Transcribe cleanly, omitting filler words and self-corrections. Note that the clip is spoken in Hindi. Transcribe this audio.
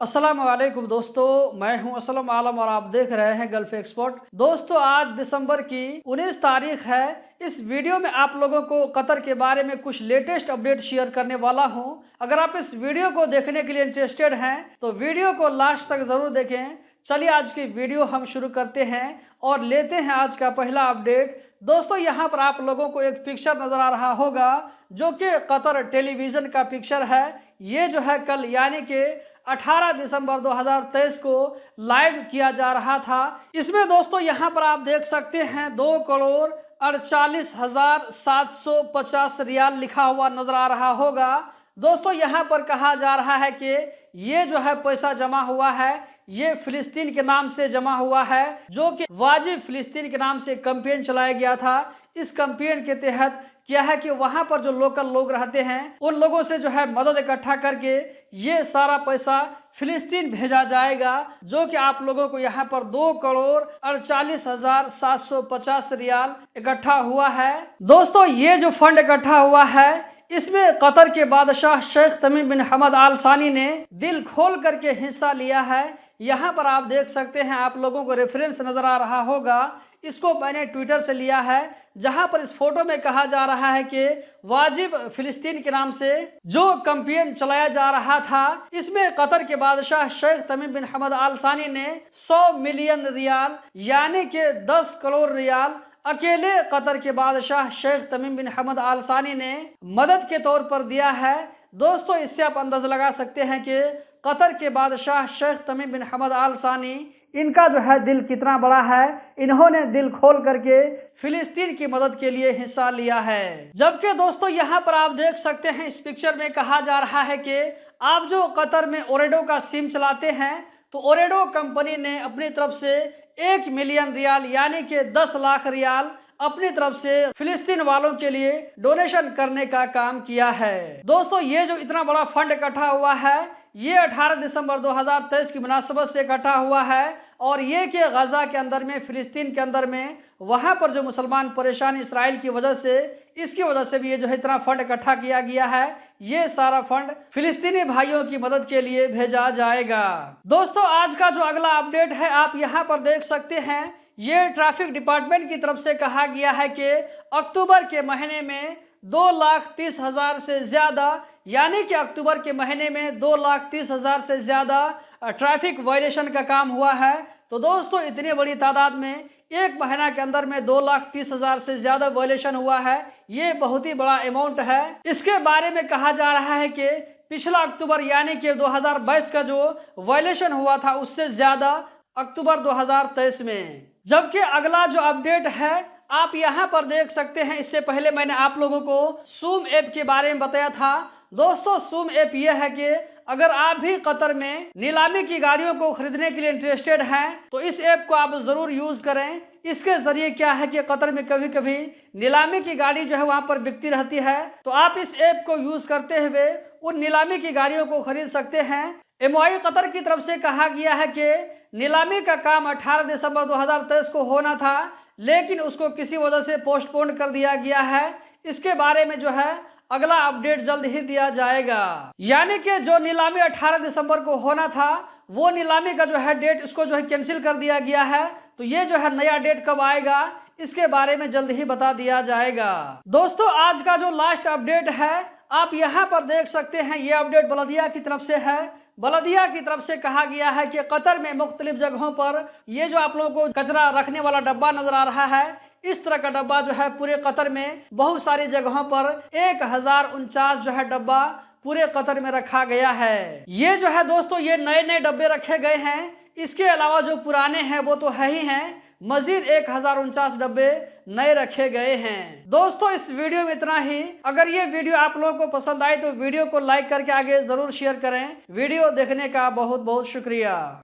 अस्सलाम वालेकुम दोस्तों, मैं हूं असलम आलम और आप देख रहे हैं गल्फ एक्सपर्ट। दोस्तों, आज दिसंबर की 19 तारीख है। इस वीडियो में आप लोगों को कतर के बारे में कुछ लेटेस्ट अपडेट शेयर करने वाला हूं। अगर आप इस वीडियो को देखने के लिए इंटरेस्टेड हैं तो वीडियो को लास्ट तक ज़रूर देखें। चलिए आज की वीडियो हम शुरू करते हैं और लेते हैं आज का पहला अपडेट। दोस्तों, यहाँ पर आप लोगों को एक पिक्चर नज़र आ रहा होगा जो कि कतर टेलीविज़न का पिक्चर है। ये जो है कल यानी कि 18 दिसंबर 2023 को लाइव किया जा रहा था। इसमें दोस्तों यहाँ पर आप देख सकते हैं 2,48,750 रियाल लिखा हुआ नजर आ रहा होगा। दोस्तों यहाँ पर कहा जा रहा है कि ये जो है पैसा जमा हुआ है, ये फिलिस्तीन के नाम से जमा हुआ है, जो कि वाजिब फिलिस्तीन के नाम से कैंपेन चलाया गया था। इस कैंपेन के तहत क्या है कि वहां पर जो लोकल लोग रहते हैं उन लोगों से जो है मदद इकट्ठा करके ये सारा पैसा फिलिस्तीन भेजा जाएगा, जो कि आप लोगों को यहाँ पर 2,48,750 रियाल इकट्ठा हुआ है। दोस्तों, ये जो फंड इकट्ठा हुआ है इसमें कतर के बादशाह शेख तमीम बिन हमद आल सानी ने दिल खोल करके हिस्सा लिया है। यहाँ पर आप देख सकते हैं, आप लोगों को रेफरेंस नजर आ रहा होगा, इसको मैंने ट्विटर से लिया है, जहां पर इस फोटो में कहा जा रहा है कि वाजिब फिलिस्तीन के नाम से जो कैंपेन चलाया जा रहा था, इसमें कतर के बादशाह शेख तमीम बिन हमद आल सानी ने 100 मिलियन रियाल यानी कि 10 करोड़ रियाल अकेले कतर के बादशाह शेख तमीम बिन हमद आल सानी ने मदद के तौर पर दिया है। दोस्तों, इससे आप अंदाजा लगा सकते हैं कि कतर के बादशाह शेख तमीम बिन हमद आल सानी, इनका जो है दिल कितना बड़ा है। इन्होंने दिल खोल करके फिलिस्तीन की मदद के लिए हिस्सा लिया है। जबकि दोस्तों यहाँ पर आप देख सकते हैं, इस पिक्चर में कहा जा रहा है कि आप जो कतर में ओरेडो का सिम चलाते हैं तो ओरेडो कंपनी ने अपनी तरफ से 1 मिलियन रियाल यानी कि 10 लाख रियाल अपनी तरफ से फिलिस्तीन वालों के लिए डोनेशन करने का काम किया है। दोस्तों, ये जो इतना बड़ा फंड इकट्ठा हुआ है ये 18 दिसंबर 2023 की मुनासबत से इकट्ठा हुआ है, और ये कि गजा के अंदर में, फिलिस्तीन के अंदर में, वहाँ पर जो मुसलमान परेशान इसराइल की वजह से, इसकी वजह से भी ये जो है इतना फंड इकट्ठा किया गया है। ये सारा फंड फिलिस्तीनी भाइयों की मदद के लिए भेजा जाएगा। दोस्तों, आज का जो अगला अपडेट है आप यहाँ पर देख सकते हैं, ये ट्रैफिक डिपार्टमेंट की तरफ से कहा गया है कि अक्टूबर के महीने में 2,30,000 से ज़्यादा यानी कि अक्टूबर के महीने में 2,30,000 से ज़्यादा ट्रैफिक वायलेशन का काम हुआ है। तो दोस्तों, इतनी बड़ी तादाद में एक महीना के अंदर में 2,30,000 से ज़्यादा वायलेशन हुआ है, ये बहुत ही बड़ा अमाउंट है। इसके बारे में कहा जा रहा है कि पिछला अक्टूबर यानी कि 2022 का जो वायलेशन हुआ था उससे ज़्यादा अक्टूबर 2023 में। जबकि अगला जो अपडेट है आप यहाँ पर देख सकते हैं, इससे पहले मैंने आप लोगों को सूम ऐप के बारे में बताया था। दोस्तों, सूम ऐप ये है कि अगर आप भी कतर में नीलामी की गाड़ियों को खरीदने के लिए इंटरेस्टेड हैं तो इस ऐप को आप ज़रूर यूज़ करें। इसके ज़रिए क्या है कि कतर में कभी कभी नीलामी की गाड़ी जो है वहाँ पर बिकती रहती है, तो आप इस ऐप को यूज़ करते हुए उन नीलामी की गाड़ियों को खरीद सकते हैं। MOI कतर की तरफ से कहा गया है कि नीलामी का काम 18 दिसंबर 2023 को होना था, लेकिन उसको किसी वजह से पोस्टपोन कर दिया गया है। इसके बारे में जो है अगला अपडेट जल्द ही दिया जाएगा। यानी कि जो नीलामी 18 दिसंबर को होना था वो नीलामी का जो है डेट इसको जो है कैंसिल कर दिया गया है। तो ये जो है नया डेट कब आएगा इसके बारे में जल्द ही बता दिया जाएगा। दोस्तों, आज का जो लास्ट अपडेट है आप यहाँ पर देख सकते हैं, ये अपडेट बलदिया की तरफ से है। बलदिया की तरफ से कहा गया है कि कतर में मुख्तलिफ जगहों पर ये जो आप लोगों को कचरा रखने वाला डब्बा नजर आ रहा है, इस तरह का डब्बा जो है पूरे कतर में बहुत सारी जगहों पर 1049 जो है डब्बा पूरे कतर में रखा गया है। ये जो है दोस्तों ये नए नए डब्बे रखे गए हैं, इसके अलावा जो पुराने हैं वो तो है ही हैं, मजीद 1049 डब्बे नए रखे गए हैं। दोस्तों, इस वीडियो में इतना ही। अगर ये वीडियो आप लोगों को पसंद आए तो वीडियो को लाइक करके आगे जरूर शेयर करें। वीडियो देखने का बहुत बहुत शुक्रिया।